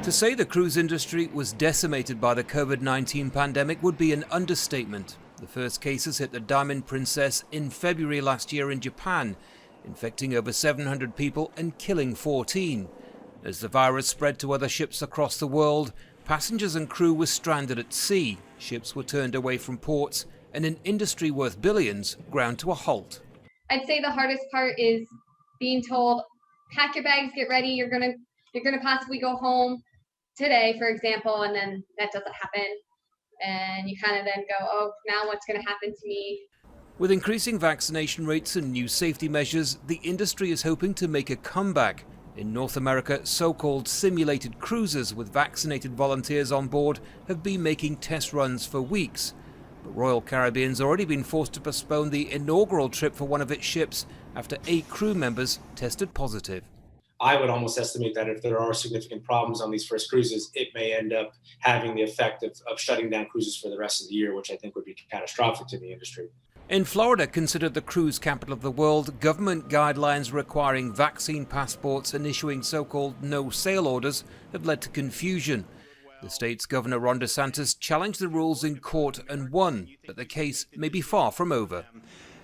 To say the cruise industry was decimated by the COVID-19 pandemic would be an understatement. The first cases hit the Diamond Princess in February last year in Japan, infecting over 700 people and killing 14. As the virus spread to other ships across the world, passengers and crew were stranded at sea, ships were turned away from ports, and an industry worth billions ground to a halt. I'd say the hardest part is being told, pack your bags, get ready, you're gonna possibly go home today, for example, and then that doesn't happen. And you kind of then go, oh, now what's going to happen to me? With increasing vaccination rates and new safety measures, the industry is hoping to make a comeback. In North America, so-called simulated cruisers with vaccinated volunteers on board have been making test runs for weeks. But Royal Caribbean's already been forced to postpone the inaugural trip for one of its ships after 8 crew members tested positive. I would almost estimate that if there are significant problems on these first cruises, it may end up having the effect of shutting down cruises for the rest of the year, which I think would be catastrophic to the industry. In Florida, considered the cruise capital of the world, government guidelines requiring vaccine passports and issuing so-called no-sail orders have led to confusion. The state's Governor Ron DeSantis challenged the rules in court and won, but the case may be far from over.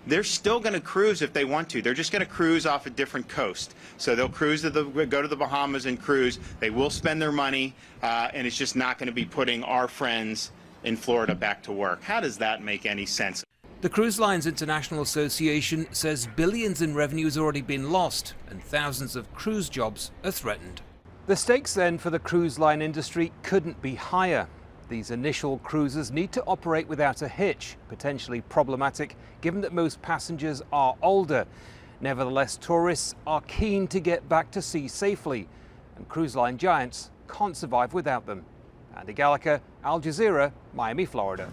They're still going to cruise if they want to. They're just going to cruise off a different coast. So they'll cruise to go to the Bahamas and cruise. They will spend their money, and it's just not going to be putting our friends in Florida back to work. How does that make any sense? The Cruise Lines International Association says billions in revenue has already been lost and thousands of cruise jobs are threatened. The stakes then for the cruise line industry couldn't be higher. These initial cruises need to operate without a hitch, potentially problematic given that most passengers are older. Nevertheless, tourists are keen to get back to sea safely, and cruise line giants can't survive without them. Andy Gallacher, Al Jazeera, Miami, Florida.